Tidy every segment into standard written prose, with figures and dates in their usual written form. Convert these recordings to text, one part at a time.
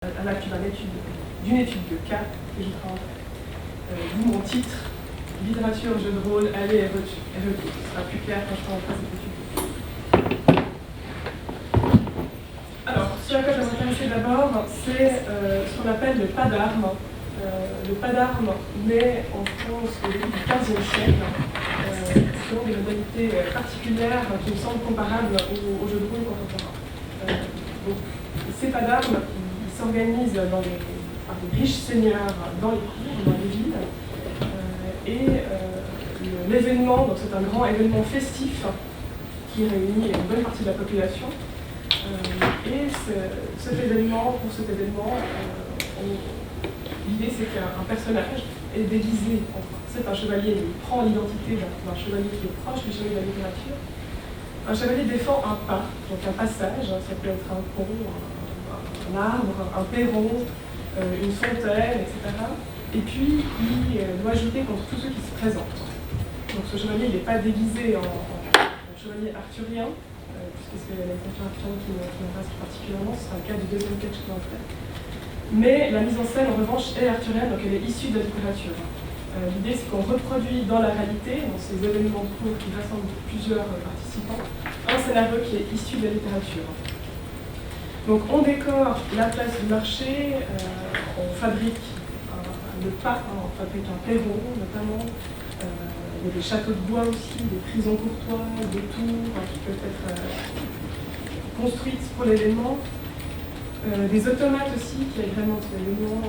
à l'acte d'une étude de cas que je prends. D'où mon titre, littérature, jeu de rôle, allez et retour. Ce sera plus clair quand je ferai cette étude. Alors, ce à quoi je vais m'intéresser d'abord, c'est ce qu'on appelle le pas d'armes. Le pas d'armes naît en France au début du XVe siècle, selon des modalités particulières qui me semblent comparables au jeu de rôle contemporain. Donc, ces pas d'armes, ils s'organisent par des riches seigneurs dans les cours, dans les villes, l'événement, donc c'est un grand événement festif qui réunit une bonne partie de la population. Pour cet événement, l'idée c'est qu'un personnage est déguisé. C'est un chevalier, il prend l'identité d'un chevalier qui est proche du chevalier de la littérature. Un chevalier défend un pas, donc un passage, ça peut être un pont, un arbre, un perron, une fontaine, etc. Et puis il doit ajouter contre tous ceux qui se présentent. Donc ce chevalier n'est pas déguisé en chevalier arthurien, puisque c'est la littérature arthurienne qui m'intéresse particulièrement, ce sera le cas du deuxième texte que je vais en faire. Mais la mise en scène, en revanche, est arthurienne, donc elle est issue de la littérature. L'idée, c'est qu'on reproduit dans la réalité, dans ces événements de cours qui rassemblent plusieurs participants, un scénario qui est issu de la littérature. Donc on décore la place du marché, on fabrique le pas, on fabrique un perron notamment, il y a des châteaux de bois aussi, des prisons courtoises, des tours qui peuvent être construites pour l'événement. Des automates aussi qui agrémentent l'événement,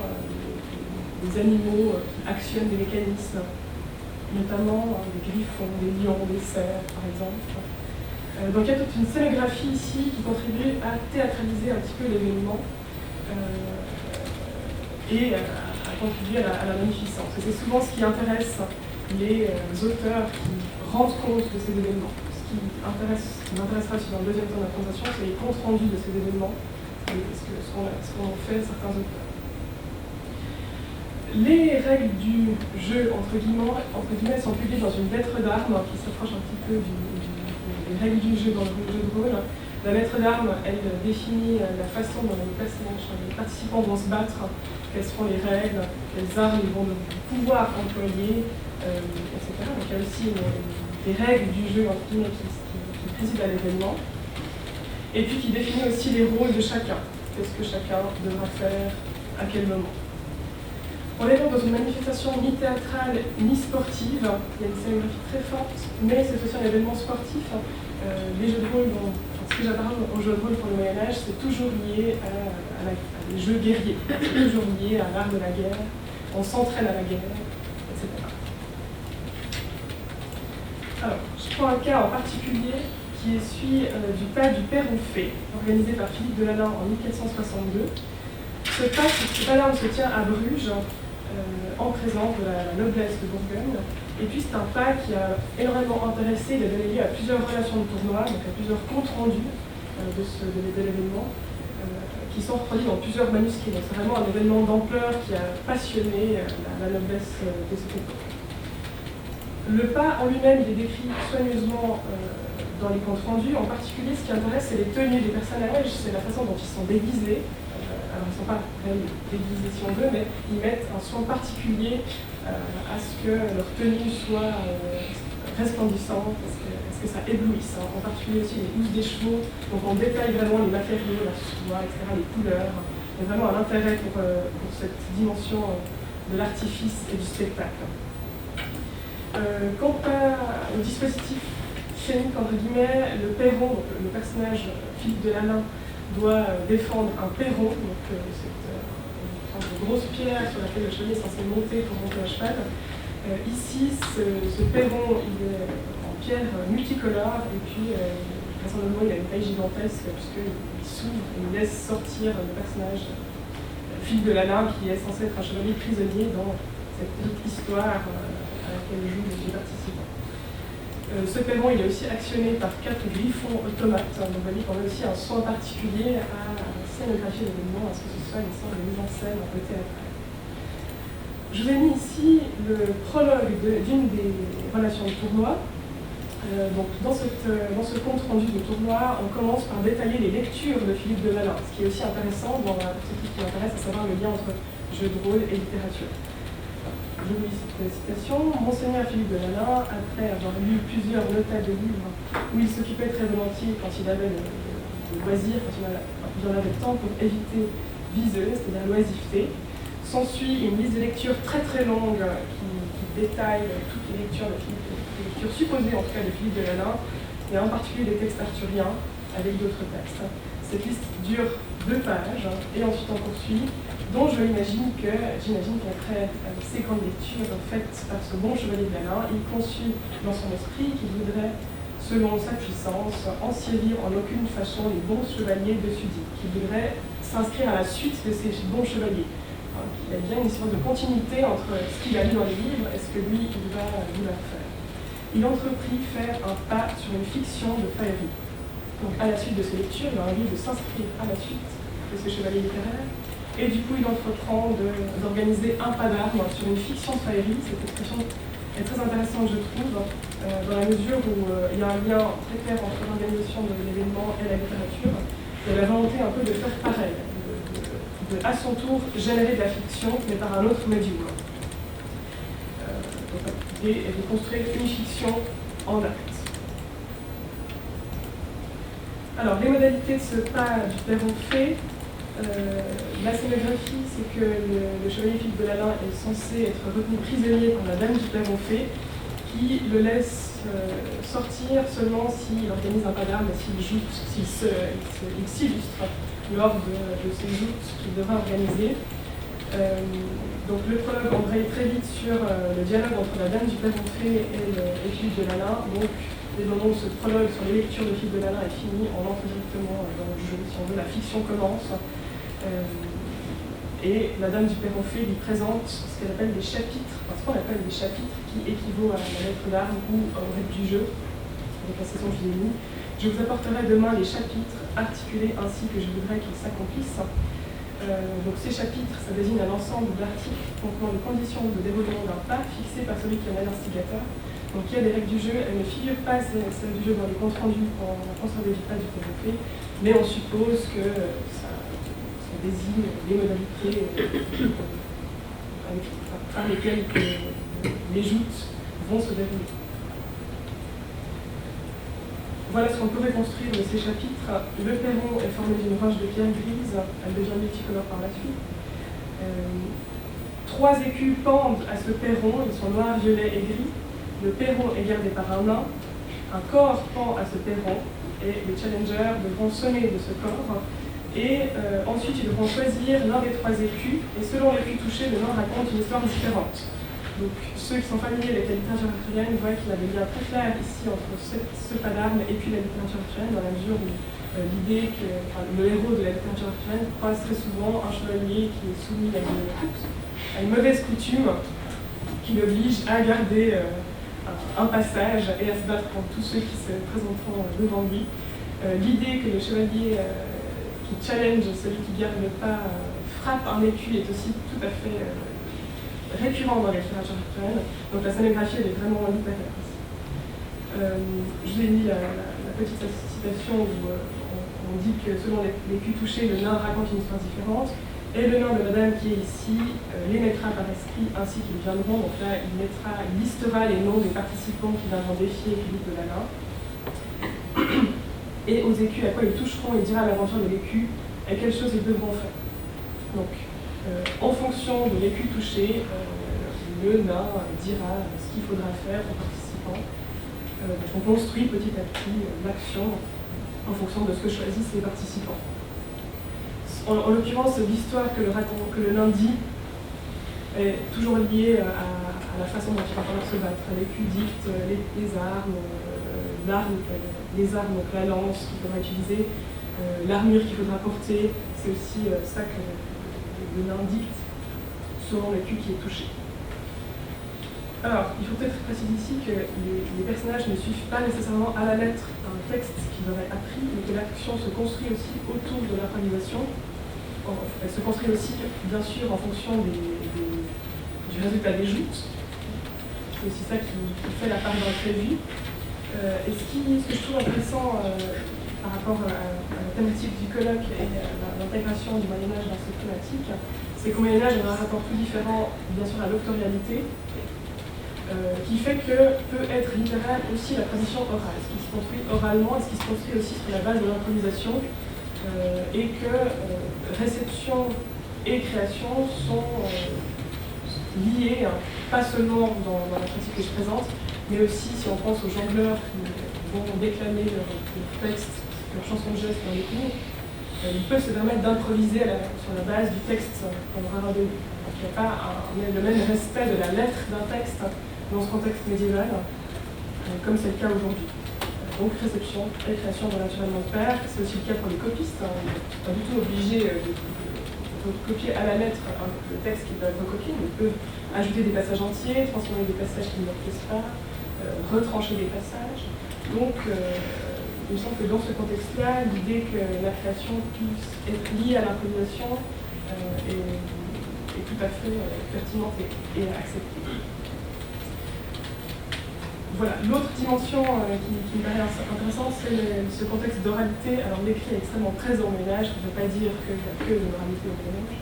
des animaux qui actionnent des mécanismes, notamment des griffons, des lions, des cerfs par exemple. Donc il y a toute une scénographie ici qui contribue à théâtraliser un petit peu l'événement et à contribuer à la magnificence. Et c'est souvent ce qui intéresse les auteurs qui rendent compte de ces événements. Ce qui m'intéressera aussi dans le deuxième temps de la présentation, c'est les comptes rendus de ces événements. Ce qu'ont fait certains auteurs. Les règles du jeu, entre guillemets, sont publiées dans une lettre d'armes qui s'approche un petit peu des règles du jeu dans le jeu de rôle. La lettre d'armes, elle définit la façon dont les participants vont se battre, quelles seront les règles, quelles armes ils vont pouvoir employer, etc. Donc il y a aussi des règles du jeu, entre guillemets, qui président à l'événement. Et puis qui définit aussi les rôles de chacun. Qu'est-ce que chacun devra faire, à quel moment. On est donc dans une manifestation ni théâtrale ni sportive. Il y a une scénographie très forte, mais c'est aussi un événement sportif. Les jeux de rôle, ce que j'apparente aux jeux de rôle pour le Moyen-Âge, c'est toujours lié à des jeux guerriers, toujours lié à l'art de la guerre. On s'entraîne à la guerre, etc. Alors, je prends un cas en particulier qui est celui du pas du Perron fait, organisé par Philippe Delalande en 1462. Ce pas d'armes se tient à Bruges, en présence de la noblesse de Bourgogne. Et puis c'est un pas qui a énormément intéressé, il a donné lieu à plusieurs relations de tournoi, donc à plusieurs comptes rendus de l'événement, qui sont reproduits dans plusieurs manuscrits. Donc c'est vraiment un événement d'ampleur qui a passionné la noblesse de cette époque. Le pas en lui-même, il est décrit soigneusement dans les comptes rendus. En particulier, ce qui intéresse, c'est les tenues des personnages, c'est la façon dont ils sont déguisés. Alors, ils ne sont pas vraiment déguisés si on veut, mais ils mettent un soin particulier à ce que leur tenue soit resplendissante, à ce que ça éblouisse. En particulier aussi les housses des chevaux. Donc on détaille vraiment les matériaux, la soie, etc., les couleurs. Il y a vraiment un intérêt pour cette dimension de l'artifice et du spectacle. Quant au dispositif scénique, entre guillemets, le perron, donc le personnage Philippe Delalande doit défendre un perron, donc c'est une grosse pierre sur laquelle le chevalier est censé monter pour monter à cheval. Ici, ce perron, il est en pierre multicolore, et puis vraisemblablement il a une taille gigantesque, puisqu'il s'ouvre et il laisse sortir le personnage Philippe Delalande, qui est censé être un chevalier prisonnier dans cette petite histoire à laquelle jouent les participants. Ce perron, il est aussi actionné par 4 griffons automates. Donc vous voyez qu'on a aussi un soin particulier à scénographier l'événement, à ce que ce soit une sorte de mise en scène un peu théâtrale. Je vous ai mis ici le prologue d'une des relations de tournoi. Donc, dans ce compte rendu de tournoi, on commence par détailler les lectures de Philippe de Lalaing, ce qui est aussi intéressant dans la partie qui m'intéresse, à savoir le lien entre jeu de rôle et littérature. Je vous lis cette citation. Monseigneur Philippe de Lalaing, après avoir lu plusieurs notables de livres où il s'occupait très volontiers quand il avait le loisir, quand il en avait le temps pour éviter viseuse, c'est-à-dire l'oisiveté, s'ensuit une liste de lectures très très longue qui détaille toutes les lectures de Philippe, les lectures supposées en tout cas de Philippe de Lalaing, et en particulier des textes arthuriens avec d'autres textes. Cette liste dure 2 pages et ensuite on poursuit, dont j'imagine qu'après ces grandes lectures faites par ce bon chevalier de Lalaing, il conçut dans son esprit qu'il voudrait, selon sa puissance, enciérir en aucune façon les bons chevaliers dessus dits, qu'il voudrait s'inscrire à la suite de ces bons chevaliers. Il y a bien une histoire de continuité entre ce qu'il a lu dans les livres et ce que lui, il va vouloir faire. Il entreprit faire un pas sur une fiction de faillerie. Donc, à la suite de ces lectures, il a envie de s'inscrire à la suite de ce chevalier littéraire. Et du coup, il entreprend d'organiser un pas d'armes sur une fiction de faillerie. Cette expression est très intéressante, je trouve, dans la mesure où il y a un lien très clair entre l'organisation de l'événement et la littérature. Il y a la volonté un peu de faire pareil, de à son tour générer de la fiction, mais par un autre médium. Donc l'idée est de construire une fiction en acte. Alors, les modalités de ce pas du Perron fait, la scénographie, c'est que le chevalier Philippe de Lalaing est censé être retenu prisonnier par la dame du Perron fait, qui le laisse sortir seulement s'il organise un pas d'armes et s'il s'illustre lors de ces joutes qu'il devra organiser. Donc le prologue embraye très vite sur le dialogue entre la dame du Perron fait et Philippe de Lalaing. Donc, dès le moment où ce prologue sur les lectures de Philippe de Lalaing est fini, on entre directement dans le jeu, si on veut, la fiction commence. Et la dame du Perron fait lui présente ce qu'elle appelle des chapitres, enfin ce qu'on appelle des chapitres, qui équivaut à la lettre d'armes ou aux règles du jeu, avec la session que je l'ai mis. Je vous apporterai demain les chapitres articulés ainsi que je voudrais qu'ils s'accomplissent. Donc ces chapitres, ça désigne un ensemble d'articles contenant les conditions de déroulement d'un pas fixées par celui qui en est l'instigateur. Donc il y a des règles du jeu, elles ne figurent pas ces règles du jeu dans les comptes rendus quand on conserve les pas du PVP, mais on suppose que ça désigne les modalités par lesquelles les joutes vont se dérouler. Voilà ce qu'on peut reconstruire de ces chapitres. Le perron est formé d'une roche de pierre grise, elle devient multicolore par la suite. 3 écus pendent à ce perron, ils sont noirs, violets et gris. Le perron est gardé par un nain, un corps pend à ce perron, et les challengers devront sonner de ce corps. Et ensuite, ils devront choisir l'un des 3 écus, et selon l'écu touché, le nain raconte une histoire différente. Donc, ceux qui sont familiers avec la littérature arthurienne voient qu'il y a des liens très clairs ici entre ce pas d'armes et puis la littérature arthurienne, dans la mesure où l'idée que le héros de la littérature arthurienne croise très souvent un chevalier qui est soumis à une mauvaise coutume qui l'oblige à garder un passage et à se battre contre tous ceux qui se présenteront devant lui. L'idée que le chevalier qui challenge celui qui garde le pas frappe un écu est aussi tout à fait récurrent dans la littérature arthurienne. Donc la scénographie elle est vraiment littéraire. Je vous ai mis la petite citation où on dit que selon l'écu touché, le nain raconte une histoire différente. Et le nain de la dame qui est ici les mettra par esprit ainsi qu'ils viendront. Donc là, il listera les noms des participants qui viendront défier Philippe de Lalaing. Et aux écus à quoi ils toucheront, il dira l'aventure de l'écu et quelles choses ils devront faire. Donc, en fonction de l'écu touché, le nain dira ce qu'il faudra faire aux participants. On construit petit à petit l'action en fonction de ce que choisissent les participants. En l'occurrence, l'histoire que le nain dit est toujours liée à la façon dont il va falloir se battre. L'écu dicte les armes, les armes, donc la lance qu'il faudra utiliser, l'armure qu'il faudra porter. C'est aussi ça que le nain dicte selon l'écu qui est touché. Alors, il faut peut-être préciser ici que les personnages ne suivent pas nécessairement à la lettre un texte qu'ils auraient appris, mais que l'action se construit aussi autour de l'improvisation. Elle se construit aussi, bien sûr, en fonction du résultat des joutes. C'est aussi ça qui fait la part d'imprévu. Et ce que je trouve intéressant par rapport à la thématique du colloque et à l'intégration du Moyen-Âge dans cette thématique, c'est qu'au Moyen-Âge, on a un rapport tout différent, bien sûr, à l'autorialité, qui fait que peut être littéraire aussi la tradition orale, ce qui se construit oralement et ce qui se construit aussi sur la base de l'improvisation, et que réception et création sont liées, hein, pas seulement dans la pratique que je présente, mais aussi si on pense aux jongleurs qui vont déclamer leur texte, leur chanson de geste dans les cours, ils peuvent se permettre d'improviser sur la base du texte qu'on aura rendez-vous. Donc il n'y a pas le même respect de la lettre d'un texte dans ce contexte médiéval, comme c'est le cas aujourd'hui. Donc réception et création vont naturellement de pair. C'est aussi le cas pour les copistes. On n'est pas du tout obligé de copier à la lettre le texte qu'ils peuvent recopier, mais ils peuvent ajouter des passages entiers, transformer des passages qui ne leur plaisent pas, retrancher des passages. Donc il me semble que dans ce contexte-là, l'idée que la création puisse être liée à l'improvisation est tout à fait pertinente et acceptée. Voilà, l'autre dimension qui me paraît intéressante, c'est ce contexte d'oralité. Alors l'écrit est extrêmement présent au Moyen-Âge, je ne veux pas dire qu'il n'y a que de l'oralité au Moyen-Âge,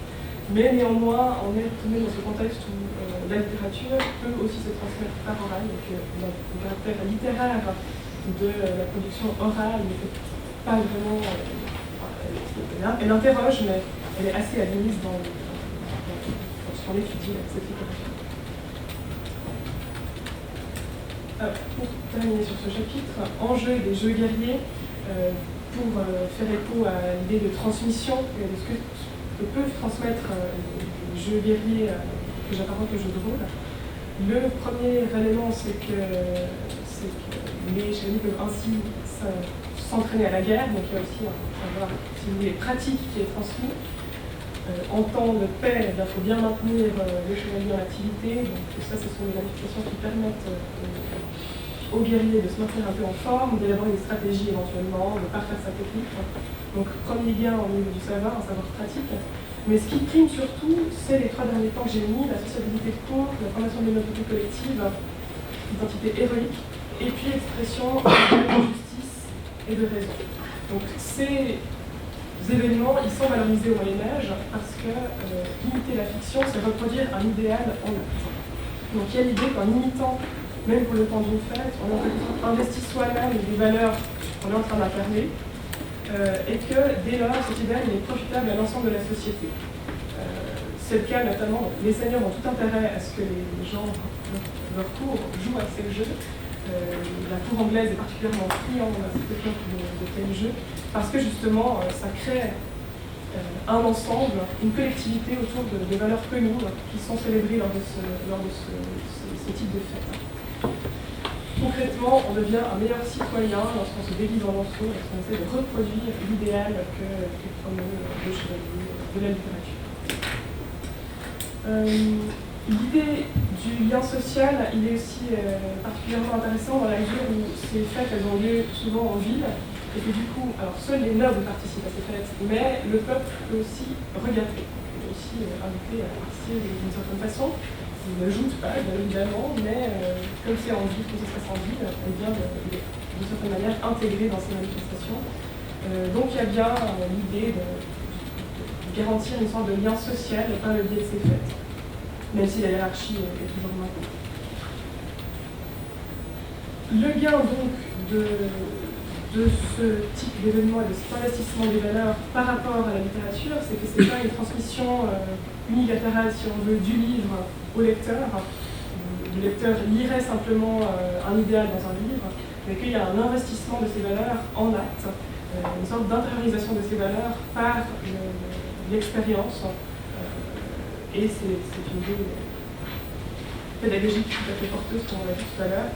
mais néanmoins, on est tombé dans ce contexte où la littérature peut aussi se transmettre par oral, et que le caractère littéraire de la production orale ne fait pas vraiment... elle interroge, mais elle est assez admise dans ce qu'on étudie cette littérature. Pour terminer sur ce chapitre, enjeu des jeux guerriers, pour faire écho à l'idée de transmission, de ce que peuvent transmettre les jeux guerriers que j'apparente aux jeux de rôle. Le premier élément, c'est que les chevaliers peuvent ainsi s'entraîner à la guerre, donc il y a aussi un savoir, si vous voulez, pratique qui est transmis. En temps de paix, il faut bien maintenir le chevalier en activité, donc ça, ce sont des manifestations qui permettent aux guerriers de se maintenir un peu en forme, d'élaborer des stratégies éventuellement, de parfaire sa technique. Donc premier gain au niveau du savoir, un savoir pratique. Mais ce qui prime surtout, c'est les trois derniers temps que j'ai mis, la sociabilité de cours, la formation de l'identité collective, l'identité héroïque, et puis l'expression de justice et de raison. Donc ces événements, ils sont valorisés au Moyen-Âge parce que imiter la fiction, c'est reproduire un idéal en acte. Donc il y a l'idée qu'en imitant, même pour le temps d'une fête, on investit soi-même des valeurs qu'on est en train d'incarner, et que dès lors, cet idéal est profitable à l'ensemble de la société. C'est le cas notamment, les seigneurs ont tout intérêt à ce que les gens, leur cour, jouent à ces jeux. La cour anglaise est particulièrement friande à cette époque de tels jeux, parce que justement, ça crée un ensemble, une collectivité autour de valeurs communes qui sont célébrées lors de ce type de fête. Concrètement, on devient un meilleur citoyen lorsqu'on se déguise en morceaux, lorsqu'on essaie de reproduire l'idéal que promeut le chevalier de la littérature. L'idée du lien social, il est aussi particulièrement intéressant dans la mesure où ces fêtes, elles ont lieu souvent en ville, et que du coup, alors seuls les nobles participent à ces fêtes, mais le peuple peut aussi regarder, peut aussi inviter à participer d'une certaine façon. Il ne joue pas, bien évidemment, mais comme c'est en ville, comme ça se passe en ville, elle vient d'une certaine manière intégrée dans ces manifestations. Donc il y a bien l'idée de garantir une sorte de lien social par le biais de ces fêtes, même si la hiérarchie est toujours maintenue. Le gain donc de ce type d'événement et de cet investissement des valeurs par rapport à la littérature, c'est que ce n'est pas une transmission unilatérale, si on veut, du livre au lecteur. Le lecteur lirait simplement un idéal dans un livre, mais qu'il y a un investissement de ces valeurs en acte, une sorte d'intériorisation de ces valeurs par l'expérience. Et c'est une idée pédagogique tout à fait porteuse, comme on l'a dit tout à l'heure.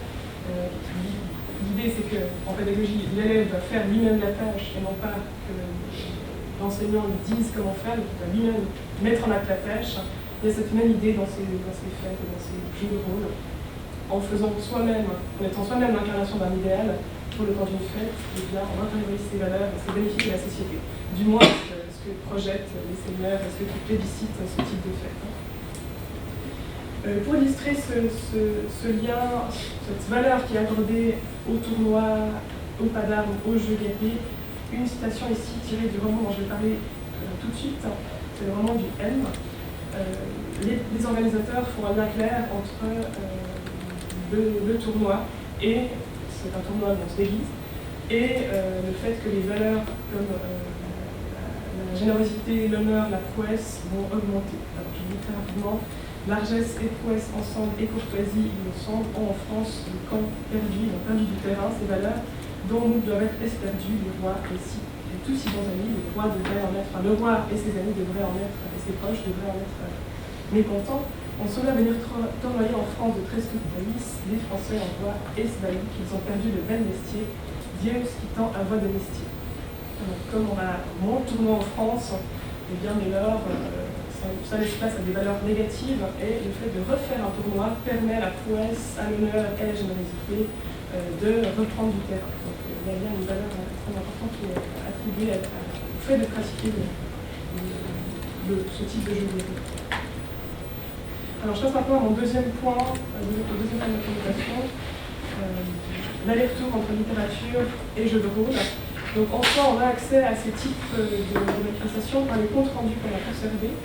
L'idée, c'est qu'en pédagogie, l'élève va faire lui-même la tâche et non pas que l'enseignant lui dise comment faire, il va lui-même mettre en acte la tâche. Il y a cette même idée dans ces fêtes et dans ces jeux de rôle, en faisant soi-même, en étant soi-même l'incarnation d'un idéal pour le temps d'une fête, et bien on intériorise ces valeurs et c'est bénéfique à la société. Du moins, ce que projettent les seigneurs, ce que plébiscitent ce type de fête. Pour illustrer ce lien, cette valeur qui est accordée au tournoi, au pas d'armes, aux jeux guerriers, une citation ici tirée du roman dont je vais parler tout de suite, c'est le roman du M. Les organisateurs font un lien clair entre le tournoi, et c'est un tournoi dans l'église, et le fait que les valeurs comme la générosité, l'honneur, la prouesse vont augmenter. Alors, je vous dis très rapidement. Largesse et prouesse ensemble et courtoisie, il me semble, ont en France le camp perdu, ils ont perdu du terrain, ces valeurs dont nous doivent être esperdus, le roi et tous si bons amis, le roi devrait en être, le roi et ses amis devraient en être, et ses proches devraient en être mécontents. On se voit venir tournoyer en France de très Nice, les Français en voient et se valent qu'ils ont perdu le bel Mestier, Dieu qui tend à voix de Mestier. Alors, comme on a moins de tournois en France, et bien dès lors, ça laisse place à des valeurs négatives, et le fait de refaire un tournoi permet à la prouesse, à l'honneur et à la générosité de reprendre du terrain. Donc il y a bien une valeur très importante qui est attribuée au fait de pratiquer ce type de jeu de rôle. Alors je passe maintenant à mon deuxième point, au deuxième point de ma présentation, l'aller-retour entre littérature et jeu de rôle. Donc en soi, on a accès à ces types de manifestations par les comptes rendus qu'on a conservés.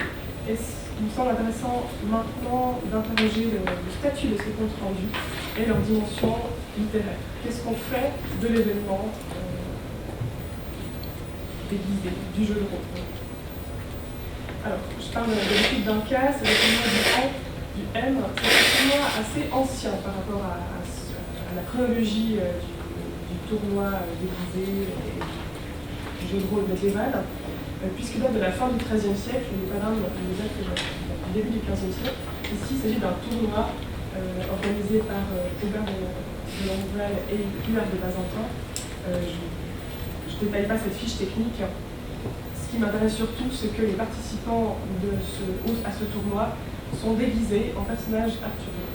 Et il me semble intéressant maintenant d'interroger le statut de ces comptes rendus et leur dimension littéraire. Qu'est-ce qu'on fait de l'événement déguisé, du jeu de rôle? Alors, je parle de l'étude d'un cas, c'est le tournoi du M. C'est un tournoi assez ancien par rapport à la chronologie du tournoi déguisé et du jeu de rôle médiéval. Puisqu'il date de la fin du XIIIe siècle, les parrains nous datent du début du XVe siècle. Ici, il s'agit d'un tournoi organisé par Aubert de Longueval et Huard de Bazantin. Je ne détaille pas cette fiche technique. Ce qui m'intéresse surtout, c'est que les participants à ce tournoi sont déguisés en personnages arthuriens.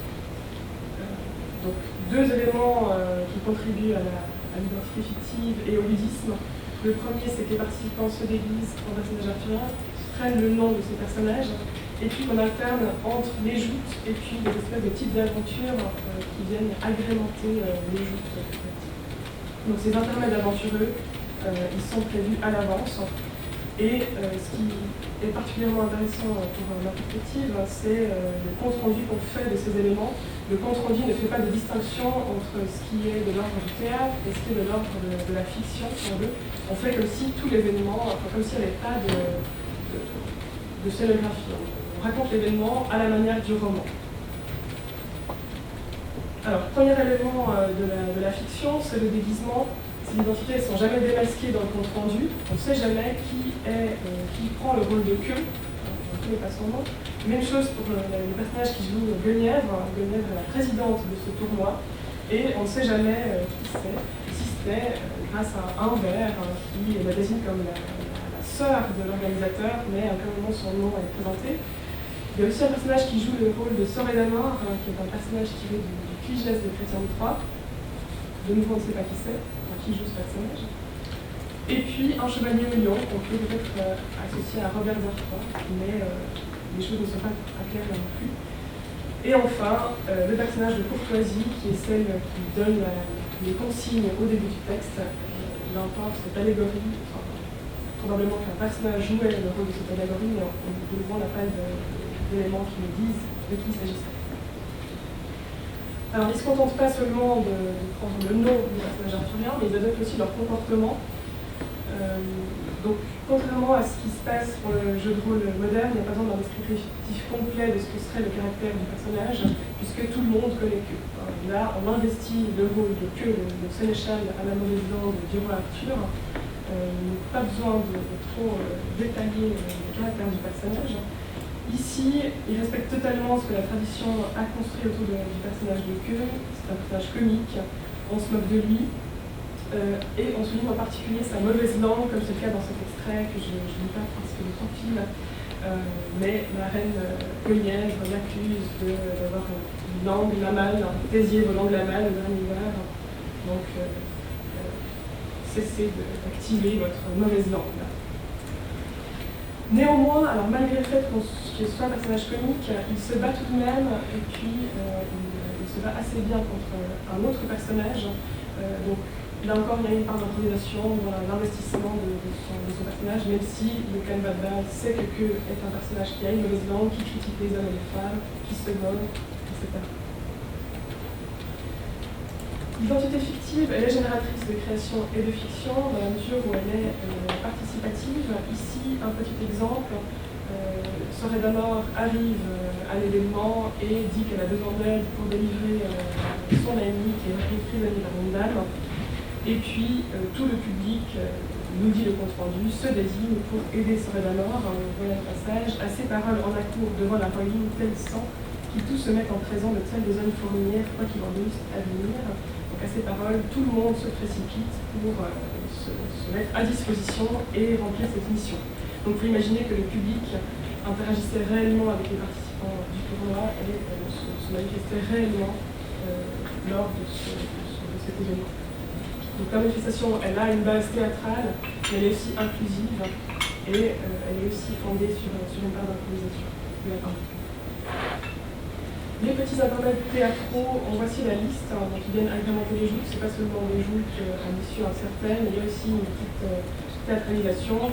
Donc, deux éléments qui contribuent à l'identité fictive et au ludisme. Le premier, c'est que les participants se déguisent en personnages arthuriens, prennent le nom de ces personnages, et puis qu'on alterne entre les joutes et puis des espèces de petites aventures qui viennent agrémenter les joutes. Donc ces intermèdes aventureux, ils sont prévus à l'avance. Et ce qui est particulièrement intéressant pour ma perspective, c'est le compte-rendu qu'on fait de ces éléments. Le compte-rendu ne fait pas de distinction entre ce qui est de l'ordre du théâtre et ce qui est de l'ordre de la fiction, si on veut. On fait comme si tout l'événement, comme s'il n'y avait pas de scénographie. On raconte l'événement à la manière du roman. Alors, premier élément de la fiction, c'est le déguisement. Ces identités ne sont jamais démasquées dans le compte-rendu. On ne sait jamais qui prend le rôle de queue. On ne connaît pas son nom. Même chose pour le personnage qui joue Guenièvre. Guenièvre est la présidente de ce tournoi. Et on ne sait jamais qui c'est, si c'est grâce à un verre qui la désigne comme la sœur de l'organisateur, mais à aucun moment son nom est présenté. Il y a aussi un personnage qui joue le rôle de Sorel d'Amor, qui est un personnage tiré du Cligès de Chrétien de Troyes. De nouveau, on ne sait pas qui c'est, qui joue ce personnage. Et puis un chevalier au lion, qu'on peut peut-être associer à Robert d'Artois, mais les choses ne sont pas claires là non plus. Et enfin, le personnage de courtoisie, qui est celle qui donne les consignes au début du texte. Il emporte cette allégorie, probablement qu'un personnage jouait le rôle de cette allégorie, mais de nouveau, on n'a pas d'éléments qui nous disent de qui il s'agissait. Alors, ils ne se contentent pas seulement de prendre le nom du personnage arthurien, mais ils adoptent aussi leur comportement. Donc, contrairement à ce qui se passe pour le jeu de rôle moderne, il n'y a pas besoin d'un descriptif complet de ce que serait le caractère du personnage, puisque tout le monde connaît que. Là, on investit le rôle de queue, le sénéchal à la mauvaise langue du roi Arthur. Pas besoin de trop détailler le caractère du personnage. Ici, il respecte totalement ce que la tradition a construit autour du personnage de queue. C'est un personnage comique, on se moque de lui. Et on souligne en particulier sa mauvaise langue, comme c'est le cas dans cet extrait que je ne lis pas parce que le temps file. Mais la reine Guenièvre l'accuse d'avoir une langue lamale, un taisier volant de la malle au dernier hiver. Donc, cessez d'activer votre mauvaise langue. Néanmoins, alors malgré le fait qu'il soit un personnage comique, il se bat tout de même, et puis il se bat assez bien contre un autre personnage. Donc là encore, il y a une part d'improvisation dans l'investissement de son personnage, même si le canevas de base sait que Queue est un personnage qui a une mauvaise langue, qui critique les hommes et les femmes, qui se vole, etc. L'identité fictive, elle est génératrice de création et de fiction dans la mesure où elle est participative. Ici, un petit exemple. Soraya Mort arrive à l'événement et dit qu'elle a besoin d'aide pour délivrer son ami qui est pris prisonnier par une dame. Et puis, tout le public, nous dit le compte-rendu, se désigne pour aider Soraya Mort. Voilà le passage. À ces paroles en accourt devant la ruine, tel sang, qui tous se mettent en présent de telles zones fourmilières, quoi qu'il en douce à venir. Donc à ces paroles, tout le monde se précipite pour se mettre à disposition et remplir cette mission. Donc vous imaginez que le public interagissait réellement avec les participants du tournoi et se manifestait réellement lors de cet événement. Donc la manifestation, elle a une base théâtrale, mais elle est aussi inclusive et elle est aussi fondée sur une part d'improvisation. Les petits intermèdes théâtraux, voici la liste, donc ils viennent agrémenter les joutes. Ce n'est pas seulement des joutes à mission incertaine, il y a aussi une petite théâtralisation.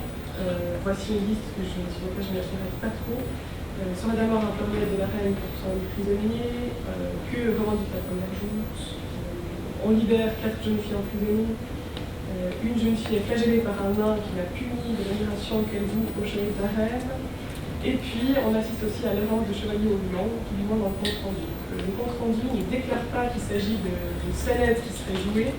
Voici une liste sur laquelle je ne m'arrête pas trop. Soraya Mort, intermède de la reine pour son prisonnier, Queue revendique la première joute, on libère 4 jeunes filles emprisonnées, une jeune fille est flagellée par un nain qui l'a punie de l'admiration qu'elle voue au chevet de la reine. Et puis, on assiste aussi à l'errance de Chevalier au Lion, qui lui demande un compte-rendu. Le compte-rendu ne déclare pas qu'il s'agit de scénettes qui seraient jouées,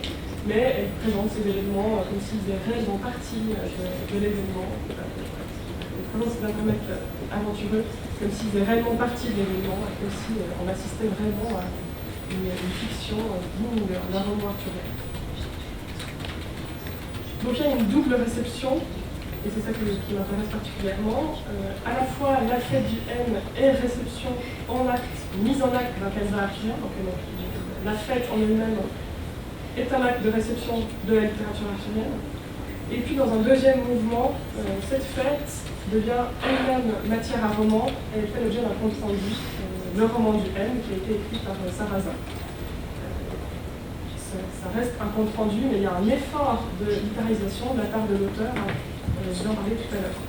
mais elle présente ces événements comme s'ils faisaient réellement partie de l'événement. Elle présente ces intermèdes aventureux comme s'ils faisaient réellement partie de l'événement, comme si on assistait vraiment à une fiction digne d'un roman arthurien. Donc il y a une double réception. Et c'est ça qui m'intéresse particulièrement. À la fois, la fête du N est réception en acte, mise en acte d'un canevas arthurien. Donc la fête en elle-même est un acte de réception de la littérature arthurienne. Et puis dans un deuxième mouvement, cette fête devient elle-même matière à roman et elle fait l'objet d'un compte rendu, le roman du N, qui a été écrit par Sarrazin. Ça reste un compte rendu, mais il y a un effort de littérarisation de la part de l'auteur. Je vais en parler tout à l'heure.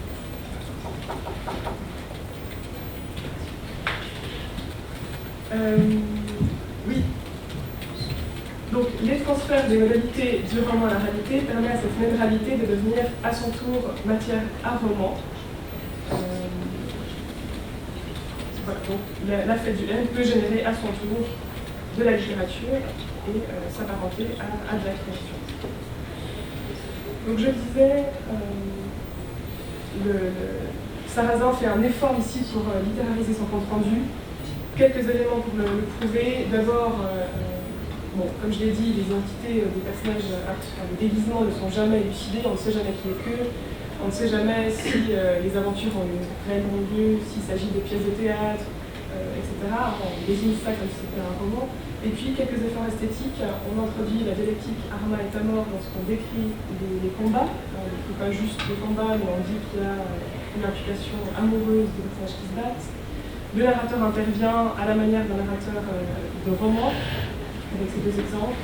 Oui. Donc, les transferts des modalités du roman à la réalité permettent à cette même réalité de devenir à son tour matière à roman. Voilà, donc la fête du N peut générer à son tour de la littérature et s'apparenter à de la création. Donc je disais, Sarrazin fait un effort ici pour littérariser son compte-rendu. Quelques éléments pour le prouver. D'abord, comme je l'ai dit, les identités des personnages, les déguisements ne sont jamais élucidés, on ne sait jamais qui est Queue, on ne sait jamais si les aventures ont réellement lieu, s'il s'agit de pièces de théâtre, etc. On désigne ça comme si c'était un roman. Et puis, quelques efforts esthétiques, on introduit la dialectique Arma et Tamor lorsqu'on décrit les combats. On ne décrit pas juste les combats, mais on dit qu'il y a une implication amoureuse des personnages qui se battent. Le narrateur intervient à la manière d'un narrateur de roman, avec ces deux exemples,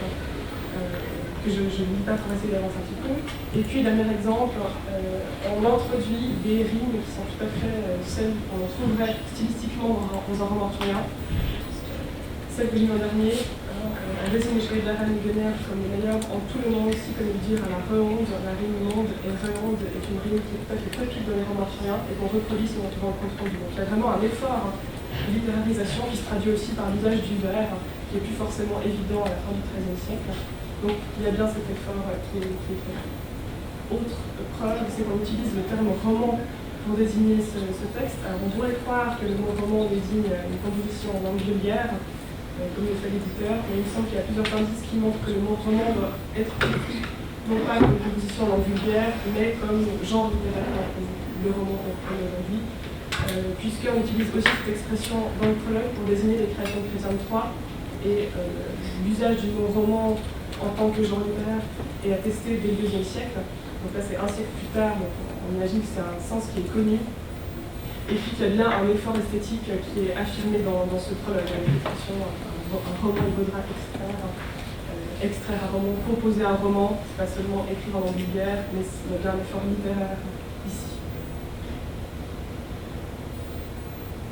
que je ne lis pas pour essayer d'avancer un petit peu. Et puis, dernier exemple, on introduit des rimes qui sont tout à fait celles qu'on trouverait stylistiquement dans un roman arthurien. Celle que j'ai l'an dernier, on désigne les chevaliers de la reine Guenère comme les meilleurs en tout le monde, aussi comme le dire à la Reonde, la rime monde, et Reonde est une rime qui est tout à fait typique dans les romans arthuriens et qu'on reproduit si on trouve en compte rendu. Donc il y a vraiment un effort de littérarisation qui se traduit aussi par l'usage du vers, qui est plus forcément évident à la fin du XIIIe siècle. Donc il y a bien cet effort qui est fait. Autre preuve, c'est qu'on utilise le terme roman pour désigner ce texte. Alors on pourrait croire que le mot roman désigne une composition en langue vulgaire, comme le fait l'éditeur, mais il me semble qu'il y a plusieurs indices qui montrent que le mot roman doit être compris, non pas comme une composition en langue vulgaire, mais comme genre littéraire, le roman qu'on connaît aujourd'hui, puisqu'on utilise aussi cette expression dans le prologue pour désigner les créations de Chrétien de Troyes, et l'usage du mot roman en tant que genre littéraire est attesté dès le IIe siècle. Donc là, c'est un siècle plus tard, donc on on imagine que c'est un sens qui est connu, et puis qu'il y a bien un effort esthétique qui est affirmé dans ce prologue, avec l'expression un roman il vaudra extraire un roman, composer un roman, c'est pas seulement écrire en langue vulgaire, mais il y a bien un effort littéraire ici.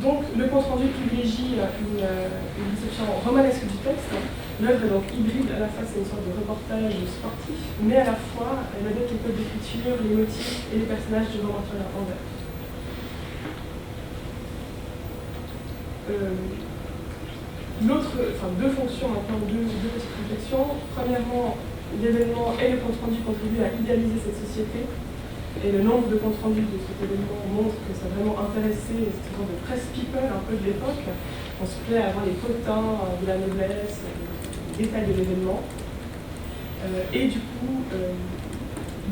Donc le compte-rendu privilégie une réception romanesque du texte. L'œuvre est donc hybride, à la fois c'est une sorte de reportage sportif, mais à la fois elle adopte les codes d'écriture, les motifs et les personnages du roman arthurien en vers. Deux fonctions maintenant, deux petites réflexions. Premièrement, l'événement et le compte-rendu contribuent à idéaliser cette société. Et le nombre de comptes rendus de cet événement montre que ça a vraiment intéressé cette sorte de presse people un peu de l'époque. On se plaît à voir les potins de la noblesse, les détails de l'événement. Et du coup,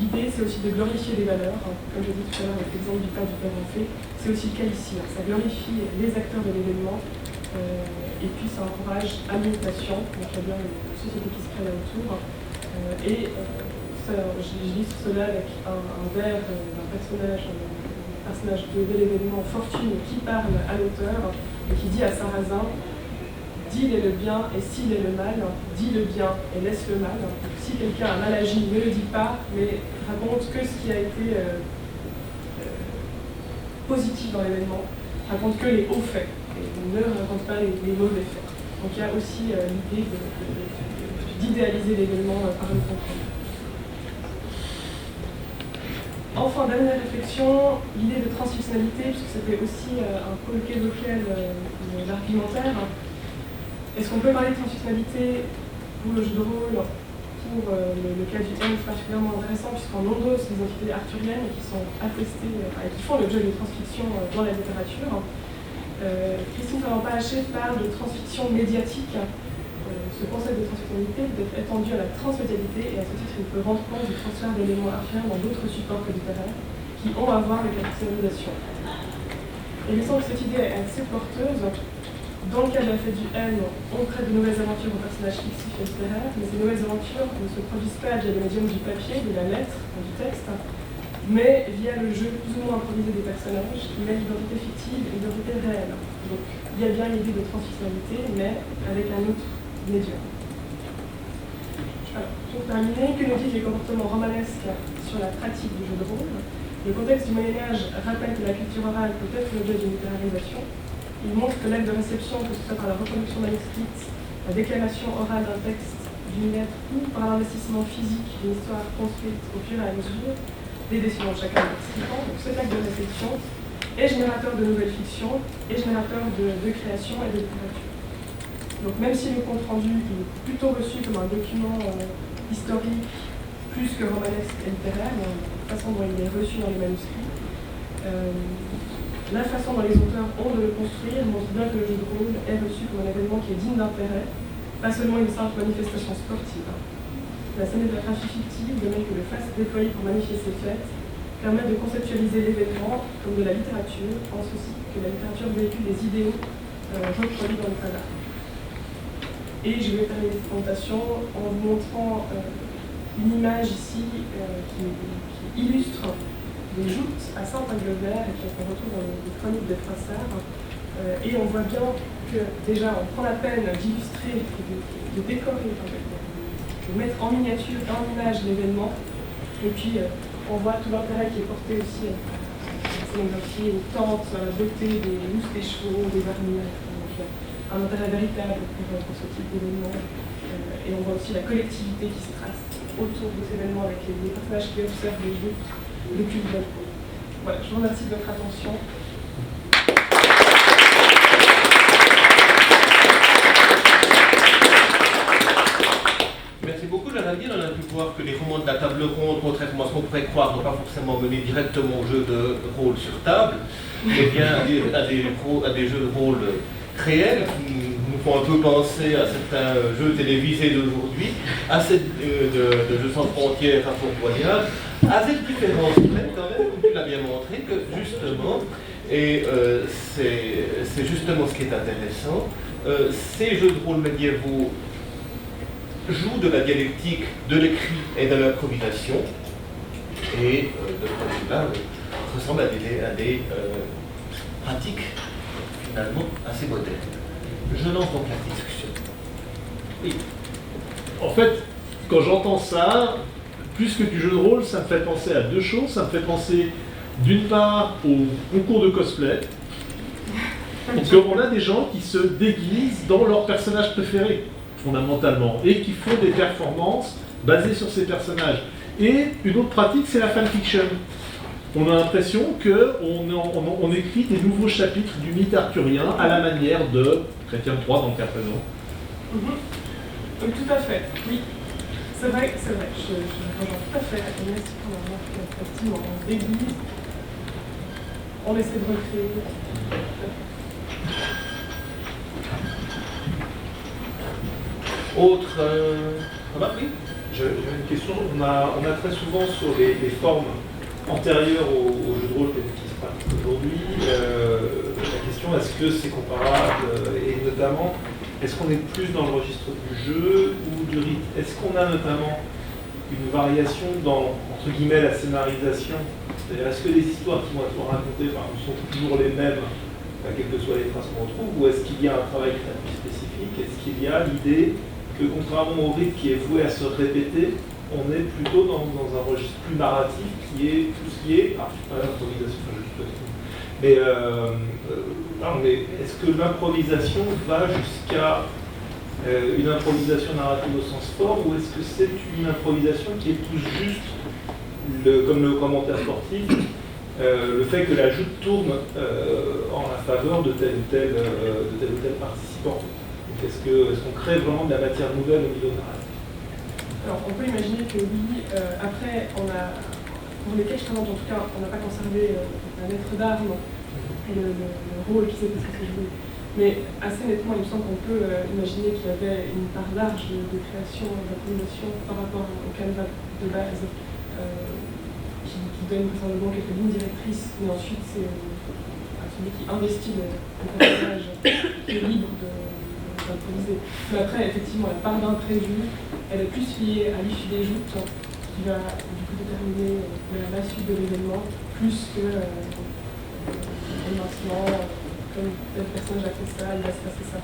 l'idée c'est aussi de glorifier les valeurs. Comme je dit tout à l'heure avec l'exemple du père du père en fait, c'est aussi le cas ici. Ça glorifie les acteurs de l'événement. Et puis ça encourage à l'imitation, donc il y a bien une société qui se crée là autour. Je lis sur cela avec un vers d'un personnage de l'événement Fortune qui parle à l'auteur et qui dit à Sarrazin « Dis-le le bien et s'il est le mal, dis le bien et laisse le mal. » Si quelqu'un a mal agi, ne le dis pas, mais raconte que ce qui a été positif dans l'événement, raconte que les hauts faits, et ne raconte pas les mauvais faits. Donc il y a aussi l'idée d'idéaliser l'événement par une compréhension. Enfin, dernière réflexion, l'idée de transfictionnalité, puisque c'était aussi un peu qu'évoquait l'argumentaire. Est-ce qu'on peut parler de transfictionnalité pour le jeu de rôle, pour le cas du thème particulièrement intéressant, puisqu'on endosse des entités arthuriennes qui sont attestées, qui font l'objet de transfiction dans la littérature. Christine Ferrand-Pahaché parle de transfiction médiatique. Ce concept de transfictionnalité peut être étendu à la transmédialité et à ce titre il peut rendre compte du transfert d'éléments arthuriens dans d'autres supports que littéraires qui ont à voir avec la personnalisation. Et il me semble que cette idée est assez porteuse. Dans le cas de la fête du N, on crée de nouvelles aventures aux personnages fictifs et littéraires, mais ces nouvelles aventures ne se produisent pas via le médium du papier, de la lettre, du texte, mais via le jeu plus ou moins improvisé des personnages qui met l'identité fictive et l'identité réelle. Donc il y a bien l'idée de transfictionnalité, mais avec un autre médium. Alors, pour terminer, que nous disent les comportements romanesques sur la pratique du jeu de rôle? Le contexte du Moyen-Âge rappelle que la culture orale peut être l'objet d'une littérarisation. Il montre que l'acte de réception, que ce soit par la reproduction manuscrite, la déclamation orale d'un texte, d'une lettre, ou par l'investissement physique d'une histoire construite au fur et à mesure, des décisions de chacun des participants. Donc cet acte de réception est générateur de nouvelles fictions, et générateur de création et de littérature. Donc même si le compte-rendu est plutôt reçu comme un document historique, plus que romanesque et littéraire, la façon dont il est reçu dans les manuscrits, la façon dont les auteurs ont de le construire montre bien que le jeu de rôle est reçu comme un événement qui est digne d'intérêt, pas seulement une simple manifestation sportive. La scénographie fictive, de même que le faste déployé pour magnifier ses fêtes, permet de conceptualiser l'événement comme de la littérature, en ceci que la littérature véhicule des idéaux reproduits dans le cadre. Et je vais terminer cette présentation en vous montrant une image ici qui illustre des joutes à Saint-Aglovert et qu'on retrouve dans les chroniques de Froissart. Et on voit bien que déjà on prend la peine d'illustrer, de décorer, de mettre en miniature, en image l'événement. Et puis on voit tout l'intérêt qui est porté aussi à la scénographie, aux tentes, à la beauté des mousses des chevaux, des armures. Un intérêt véritable pour ce type d'événement. Et on voit aussi la collectivité qui se trace autour de ces événements avec les personnages qui observent les jeux de culte. Voilà, je vous remercie de votre attention. Merci beaucoup, Géraldine. On a pu voir que les romans de la table ronde, contrairement à ce qu'on pourrait croire, n'ont pas forcément mené directement au jeu de rôle sur table, mais bien à des jeux de rôle réels qui nous font un peu penser à certains jeux télévisés d'aujourd'hui, à de jeux sans frontières à Fort Boyard, avec différence près quand même, comme tu l'as bien montré, que justement, et c'est justement ce qui est intéressant, ces jeux de rôle médiévaux jouent de la dialectique, de l'écrit et de l'improvisation, et de ce point de vue-là, ressemble à des pratiques finalement assez modernes. Je lance donc la discussion. Oui. En fait, quand j'entends ça, plus que du jeu de rôle, ça me fait penser à deux choses. Ça me fait penser d'une part au concours de cosplay. Donc on a des gens qui se déguisent dans leur personnage préféré, fondamentalement, et qui font des performances basées sur ces personnages. Et une autre pratique, c'est la fanfiction. On a l'impression qu'on écrit des nouveaux chapitres du mythe arthurien à la manière de Chrétien III dans le cas présent. Oui, tout à fait, oui. C'est vrai, je rejoins tout à fait Agnès, effectivement, on se déguise, on essaie de recréer. Autre oui. J'avais une question. On a très souvent sur les formes antérieures au jeu de rôle qui se pratique aujourd'hui, la question est-ce que c'est comparable et notamment est-ce qu'on est plus dans le registre du jeu ou du rite? Est-ce qu'on a notamment une variation dans, entre guillemets, la scénarisation? C'est-à-dire est-ce que les histoires qui vont être racontées sont toujours les mêmes, quelles que soient les traces qu'on retrouve, ou est-ce qu'il y a un travail créatif spécifique? Est-ce qu'il y a l'idée que contrairement au rite qui est voué à se répéter, on est plutôt dans un registre plus narratif qui est tout ce qui est l'improvisation, mais est-ce que l'improvisation va jusqu'à une improvisation narrative au sens fort, ou est-ce que c'est une improvisation qui épouse juste, comme le commentaire sportif, le fait que la joute tourne en la faveur de tel ou tel participant? Est-ce qu'on crée vraiment de la matière nouvelle au niveau narratif? Alors, on peut imaginer que oui. Après, pour lesquels je en tout cas, on n'a pas conservé un maître d'armes et le rôle qui s'est joué. Mais assez nettement, il me semble qu'on peut imaginer qu'il y avait une part large de création, d'improvisation par rapport au canevas de base qui donne vraisemblablement quelques lignes directrices, mais ensuite c'est celui qui investit le personnage qui est libre d'improviser. Mais après, effectivement, la part d'imprévu, elle est plus liée à l'issue des joutes, qui va du coup déterminer la suite de l'événement, plus que maintenant, comme tel personnage a fait ça, il va se passer ça.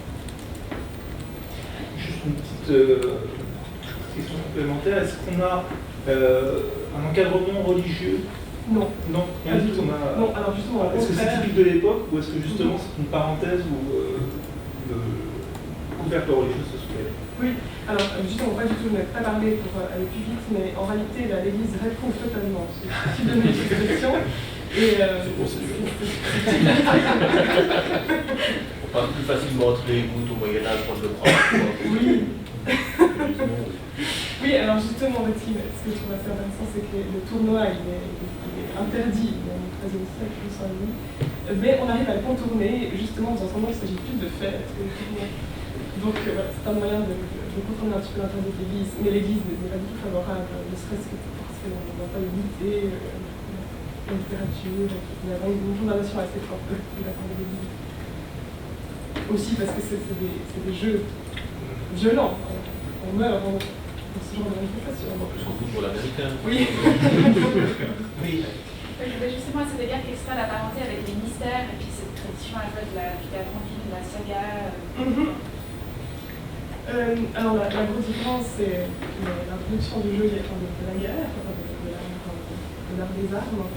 Juste une petite question complémentaire, est-ce qu'on a un encadrement religieux? Non. Non, rien du tout. Non, alors justement, est-ce que c'est typique de l'époque, ou est-ce que justement c'est une parenthèse où le couvercle religieux se soulève? Oui, alors justement, pas du tout, je n'ai pas parlé pour aller plus vite, mais en réalité, l'Église réprouve totalement ce type de manifestation. Et c'est pour ça que on parle plus facilement entre les gouttes au Moyen-Âge, je le crois. Oui. Oui, alors justement, ce que je trouve assez intéressant, c'est que le tournoi, il est interdit dans le XIIIe siècle, je sens lui. Mais on arrive à le contourner, justement, en entendant qu'il ne s'agit plus de fêtes que de tournois. Donc voilà, c'est un moyen de contourner un petit peu l'interdit de l'Église. Mais l'Église n'est pas du tout favorable, ne serait-ce que parce qu'on n'a pas limité la littérature, il y a une condamnation assez forte de la part de l'Église. Aussi parce que c'est des jeux violents. On meurt dans ce genre de manifestation. En plus, on fout pour l'américain. Oui. Oui. Je voulais justement à cet égard qu'extra la parenté avec les mystères et puis cette tradition à la fois de la franquine, de la saga. Alors la grosse différence, c'est l'introduction du jeu de la guerre, de l'art des armes,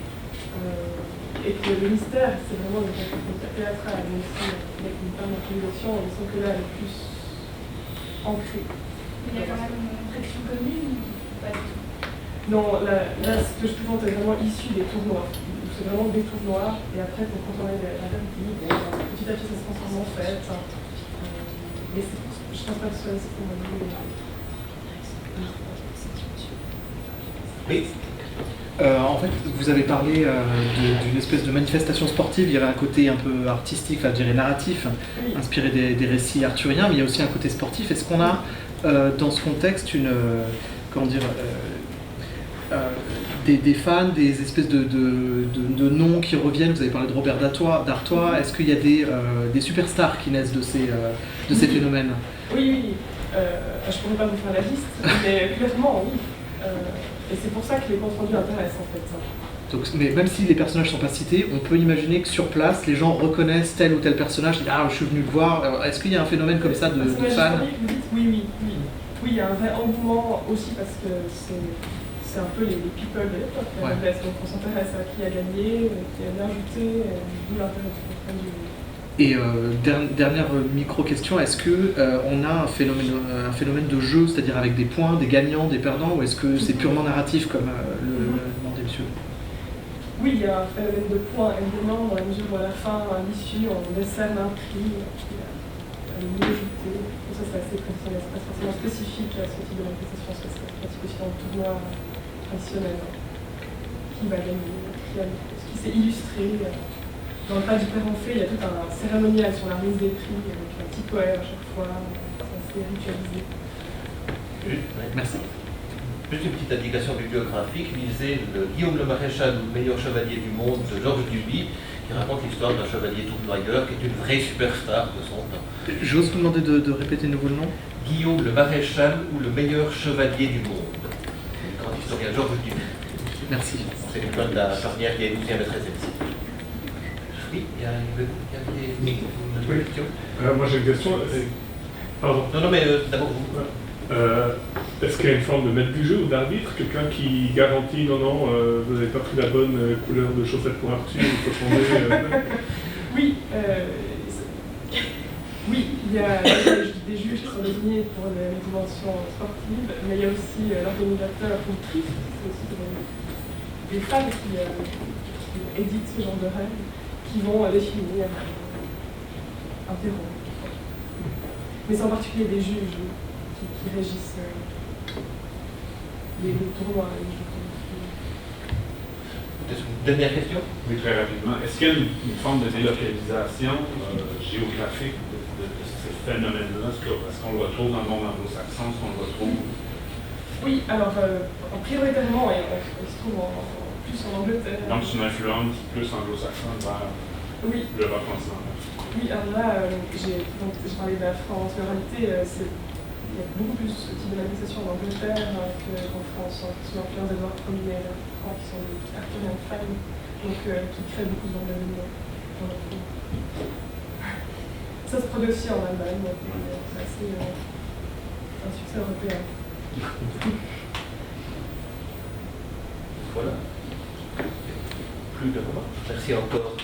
et que le mystère, c'est vraiment le théâtral, mais aussi avec une part d'improvisation, il me semble que là, elle est plus ancrée. Il y a quand même une tradition commune ou pas du tout? Non, là, ce que je présente est vraiment issu des tournois. C'est vraiment des tournois, et après, pour contourner l'interdit, petit à petit, ça se transforme en fête. Mais je ne pense pas que ce soit nécessairement lié. Oui. En fait, vous avez parlé d'une espèce de manifestation sportive. Il y avait un côté un peu artistique, enfin, je dirais narratif, Oui. inspiré des récits arthuriens, mais il y a aussi un côté sportif. Est-ce qu'on a dans ce contexte des fans, des espèces de noms qui reviennent? Vous avez parlé de Robert d'Artois. Est-ce qu'il y a des superstars qui naissent de ces phénomènes? Oui. Je ne pourrais pas vous faire la liste, mais clairement, oui. Et c'est pour ça que les comptes rendus intéressent en fait. Donc, mais même si les personnages sont pas cités, on peut imaginer que sur place, les gens reconnaissent tel ou tel personnage, disent ah je suis venu le voir. Alors, est-ce qu'il y a un phénomène comme ça de fans? Vous dites oui, il y a un vrai engouement aussi parce que c'est un peu les people de l'époque. Ouais. Donc on s'intéresse à qui a gagné, qui a bien ajouté, d'où l'intérêt du compte rendu. Et dernière micro-question, est-ce que on a un phénomène de jeu, c'est-à-dire avec des points, des gagnants, des perdants, ou est-ce que c'est purement narratif comme le demandait monsieur? Oui, il y a un phénomène de points évidemment dans la mesure où à la fin, à l'issue, on décerne un prix qui a le mieux ajouté. Donc ça c'est assez précis, c'est pas forcément spécifique à ce type de manifestation, c'est pratique aussi dans le tournoi traditionnel. Qui va gagner, ce qui s'est illustré. Dans le cas du Père en Fée, il y a tout un cérémonial sur la remise des prix, avec un petit poème à chaque fois, c'est assez ritualisé. Merci. Juste une petite indication bibliographique, lisez Guillaume le Maréchal, le meilleur chevalier du monde de Georges Duby, qui raconte l'histoire d'un chevalier tournoyeur qui est une vraie superstar de son temps. J'ose vous demander de répéter de nouveau le nom. Guillaume le Maréchal ou le meilleur chevalier du monde. Le grand historien Georges Duby. Merci. C'est l'école de la charnière qui est 12e et 13e siècle. Oui, il y a une question. Moi j'ai une question. Pardon. Non, mais d'abord vous. Est-ce qu'il y a une forme de maître du jeu ou d'arbitre? Quelqu'un qui garantit non, vous n'avez pas pris la bonne couleur de chaussettes pour Arthur, il faut changer. Oui, oui, il y a des juges qui sont désignés pour les dimensions sportives, mais il y a aussi l'organisateur ou c'est aussi des femmes qui éditent ce genre de règles, qui vont définir un terreau. Mais c'est en particulier des juges qui régissent les tournois. Peut-être une dernière question? Oui, très rapidement. Est-ce qu'il y a une forme de délocalisation géographique de ce phénomène-là? Est-ce qu'on le retrouve dans le monde anglo-saxon? Est-ce qu'on le retrouve? Oui, alors prioritairement, il se trouve plus en Angleterre. Donc c'est une influence plus anglo-saxonne vers l'Europe continentale. Oui, alors là, j'ai parlé de la France, mais en réalité, il y a beaucoup plus ce type de manifestation en Angleterre qu'en France, sous l'influence d'Edouard Ier et Franck, qui sont des artériens femmes, donc qui créent beaucoup d'engagement dans le film. Ça se produit aussi en Allemagne, donc c'est assez un succès européen. Voilà. Plus de remarques. Merci encore.